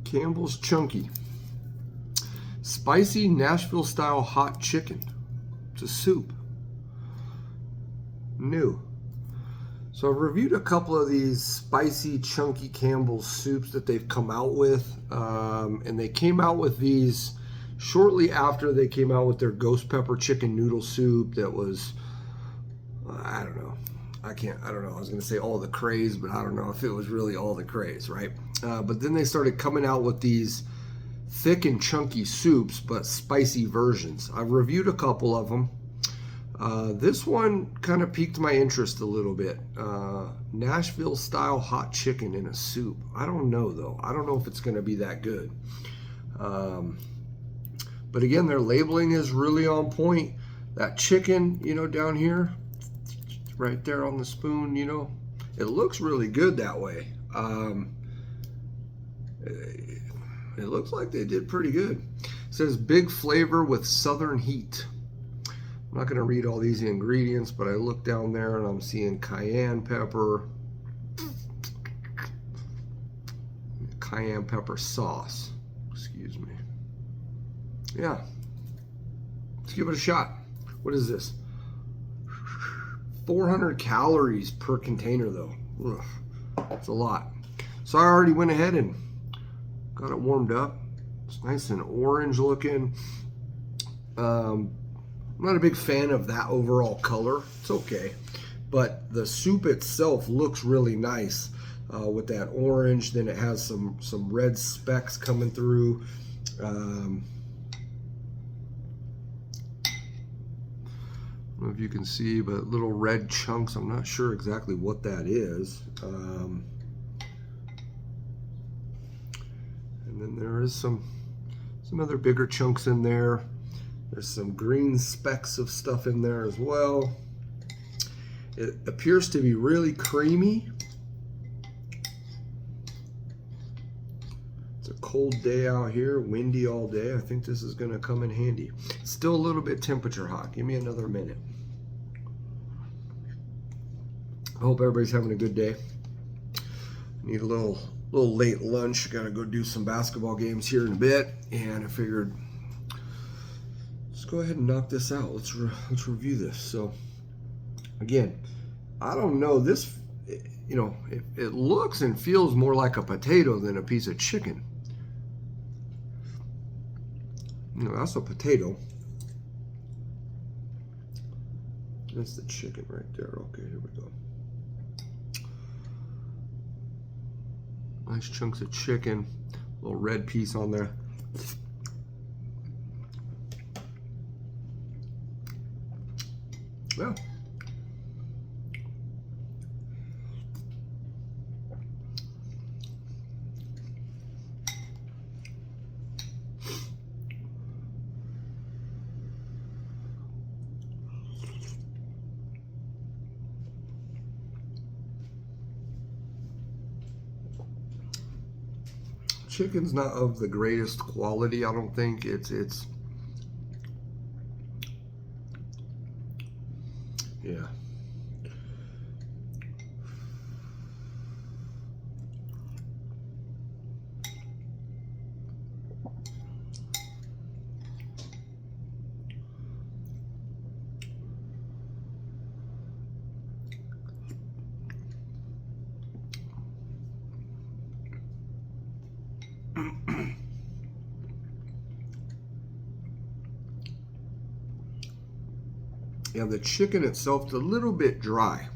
Campbell's Chunky. Spicy Nashville-Style hot chicken. It's a soup. New. So I've reviewed a couple of these spicy, chunky Campbell's soups that they've come out with. And they came out with these shortly after they came out with their ghost pepper chicken noodle soup that was, I don't know. I don't know. I was going to say all the craze, but I don't know if it was really all the craze, right? But then they started coming out with these thick and chunky soups, but spicy versions. I've reviewed a couple of them. This one kind of piqued my interest a little bit. Nashville-style hot chicken in a soup. I don't know, though. I don't know if it's going to be that good. But again, their labeling is really on point. That chicken, you know, down here, right there on the spoon, you know, it looks really good that way. It looks like they did pretty good. It says big flavor with southern heat. I'm not going to read all these ingredients, but I look down there and I'm seeing cayenne pepper sauce. Excuse me. Yeah. Let's give it a shot. What is this? 400 calories per container, though. Ugh, that's a lot. So I already went ahead and got it warmed up. It's nice and orange looking. I'm not a big fan of that overall color. It's okay. But the soup itself looks really nice with that orange. Then it has some red specks coming through. I don't know if you can see, but little red chunks. I'm not sure exactly what that is. And then there is some other bigger chunks in there. There's some green specks of stuff in there as well. It appears to be really creamy. It's a cold day out here, windy all day. I think this is going to come in handy. Still a little bit temperature hot. Give me another minute. I hope everybody's having a good day. Need a little late lunch. Got to go do some basketball games here in a bit, and I figured let's go ahead and knock this out. Let's review this. So again, I don't know this. You know, it looks and feels more like a potato than a piece of chicken. You know, that's a potato. That's the chicken right there. Okay, here we go. Nice chunks of chicken. Little red piece on there. Yeah. Chicken's not of the greatest quality, I don't think. It's yeah. Yeah, the chicken itself is a little bit dry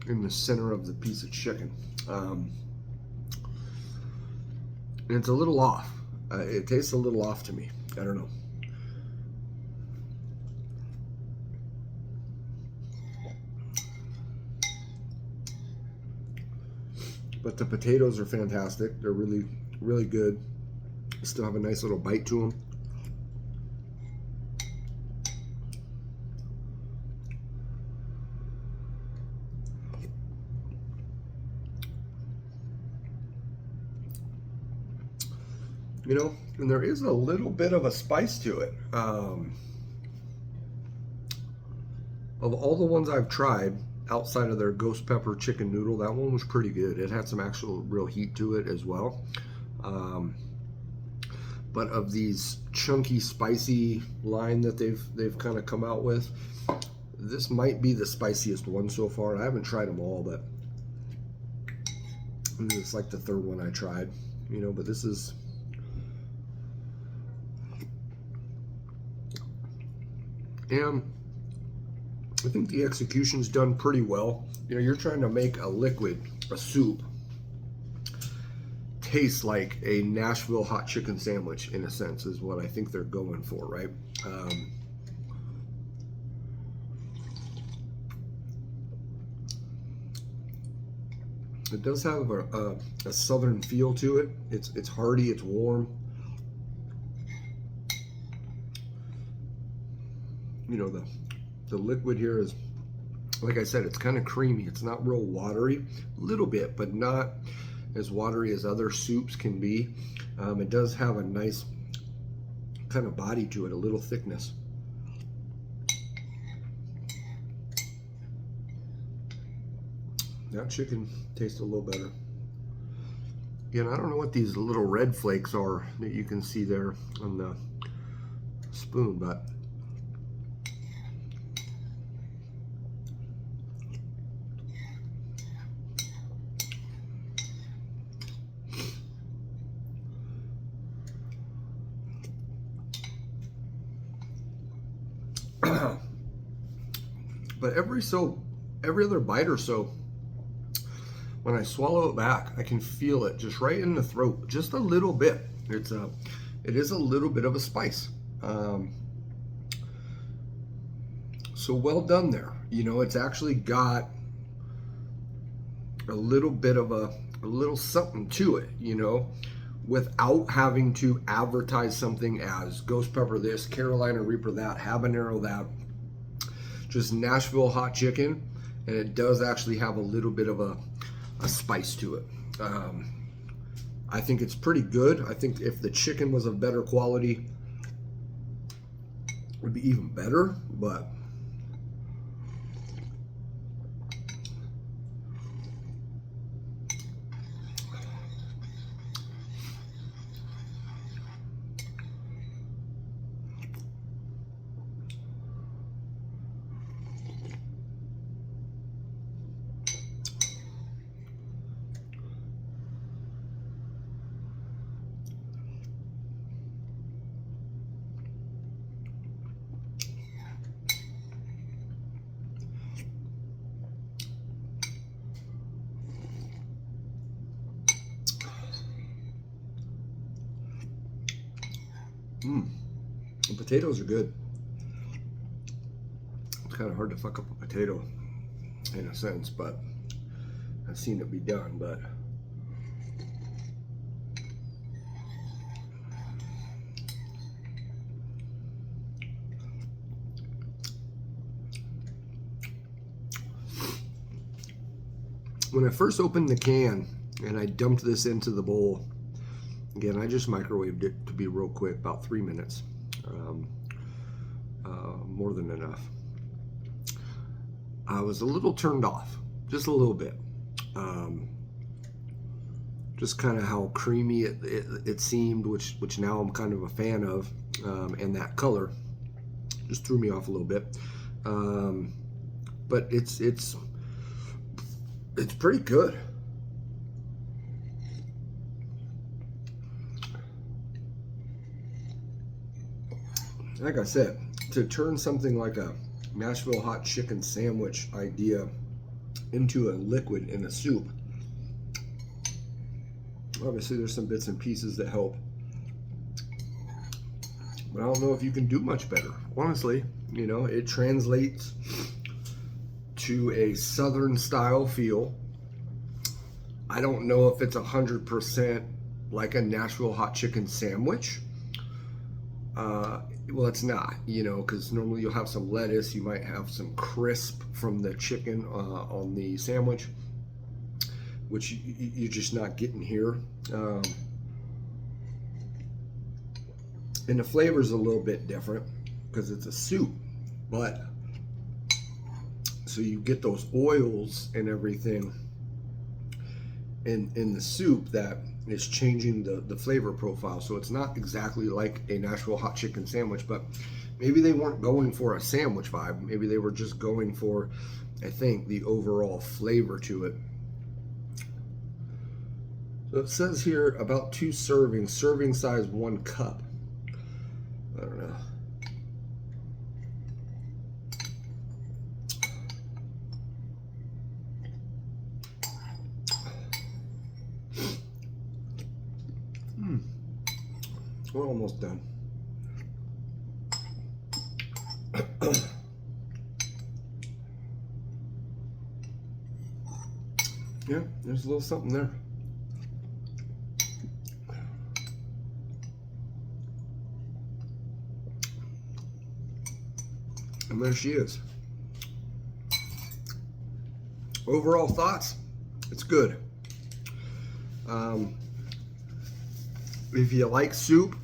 in the center of the piece of chicken. And it's a little off. It tastes a little off to me. I don't know. But the potatoes are fantastic. They're really, really good. Still have a nice little bite to them. You know, and there is a little bit of a spice to it. Of all the ones I've tried, outside of their ghost pepper chicken noodle, that one was pretty good. It had some actual real heat to it as well. but of these chunky, spicy line that they've kind of come out with, this might be the spiciest one so far. I haven't tried them all, but it's like the third one I tried, you know, but this is, and I think the execution's done pretty well. You know, you're trying to make a liquid, a soup, taste like a Nashville hot chicken sandwich, in a sense, is what I think they're going for, right? It does have a southern feel to it. It's hearty, it's warm. You know, the liquid here is, like I said, it's kind of creamy. It's not real watery, a little bit, but not as watery as other soups can be. It does have a nice kind of body to it, a little thickness. That chicken tastes a little better. Again, I don't know what these little red flakes are that you can see there on the spoon, but but every other bite or so, when I swallow it back, I can feel it just right in the throat, just a little bit. It is a little bit of a spice. So well done there. You know, it's actually got a little bit of a little something to it, you know, without having to advertise something as ghost pepper this, Carolina Reaper that, habanero that. Just Nashville hot chicken, and it does actually have a little bit of a spice to it. I think it's pretty good. I think if the chicken was of better quality, it would be even better, but the potatoes are good. It's kind of hard to fuck up a potato in a sense, but I've seen it be done. But when I first opened the can and I dumped this into the bowl, again, I just microwaved it to be real quick, about 3 minutes, more than enough. I was a little turned off, just a little bit. Just kind of how creamy it seemed, which now I'm kind of a fan of, and that color just threw me off a little bit. But it's pretty good. Like I said, to turn something like a Nashville hot chicken sandwich idea into a liquid in a soup, obviously there's some bits and pieces that help, but I don't know if you can do much better, honestly. You know, it translates to a southern style feel. I don't know if it's 100% like a Nashville hot chicken sandwich. Well, it's not, you know, because normally you'll have some lettuce, you might have some crisp from the chicken on the sandwich, which you're just not getting here. And the flavor's a little bit different because it's a soup, but so you get those oils and everything, in the soup that is changing the flavor profile. So it's not exactly like a Nashville hot chicken sandwich, but maybe they weren't going for a sandwich vibe. Maybe they were just going for, I think, the overall flavor to it. So it says here about 2 servings, serving size 1 cup. I don't know. We're almost done. Yeah, there's a little something there. And there she is. Overall thoughts, it's good. If you like soup,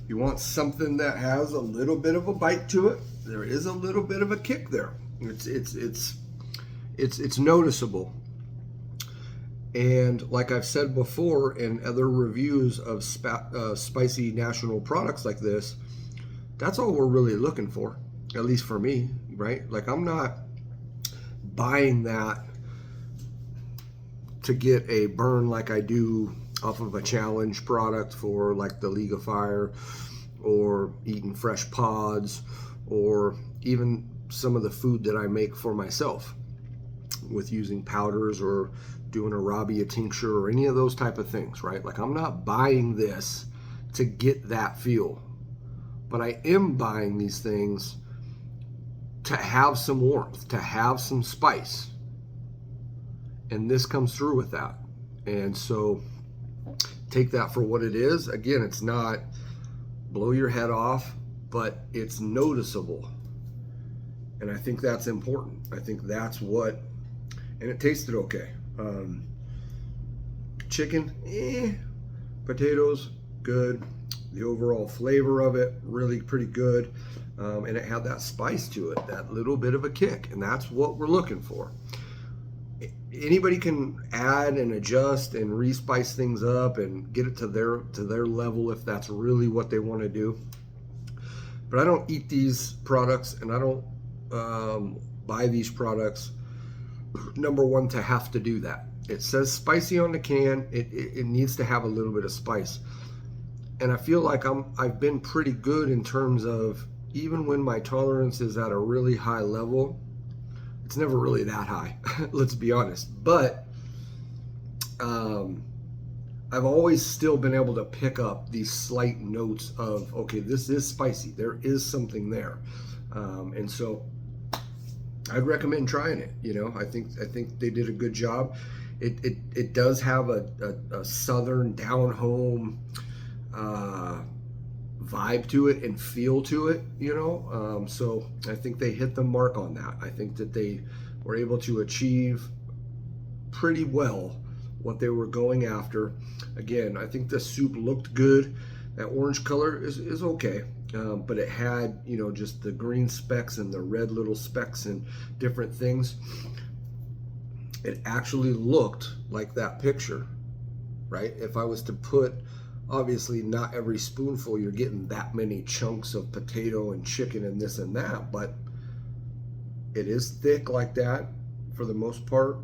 you want something that has a little bit of a bite to it. There is a little bit of a kick there. It's noticeable. And like I've said before in other reviews of spicy national products like this, that's all we're really looking for, at least for me, right? Like, I'm not buying that to get a burn like I do off of a challenge product for like the League of Fire, or eating fresh pods, or even some of the food that I make for myself with using powders or doing a Rabia tincture or any of those type of things, right? Like, I'm not buying this to get that feel, but I am buying these things to have some warmth, to have some spice, and this comes through with that. And so take that for what it is. Again, it's not blow your head off, but it's noticeable. And I think that's important. I think that's what, and it tasted okay. Chicken, potatoes, good. The overall flavor of it, really pretty good. And it had that spice to it, that little bit of a kick, and that's what we're looking for. Anybody can add and adjust and respice things up and get it to their level if that's really what they want to do. But I don't eat these products, and I don't buy these products, number one, to have to do that. It says spicy on the can. It needs to have a little bit of spice. And I feel like I've been pretty good in terms of, even when my tolerance is at a really high level, it's never really that high, let's be honest. But I've always still been able to pick up these slight notes of, okay, this is spicy. There is something there. And so I'd recommend trying it. You know, I think they did a good job. It does have a southern down home vibe to it and feel to it, you know. So I think they hit the mark on that. I think that they were able to achieve pretty well what they were going after. Again, I think the soup looked good. That orange color is okay, but it had, you know, just the green specks and the red little specks and different things. It actually looked like that picture, right? If I was to put, obviously not every spoonful you're getting that many chunks of potato and chicken and this and that, but it is thick like that for the most part,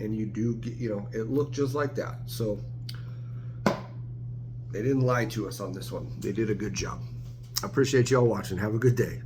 and you do get, you know, it looked just like that. So they didn't lie to us on this one. They did a good job. I appreciate y'all watching. Have a good day.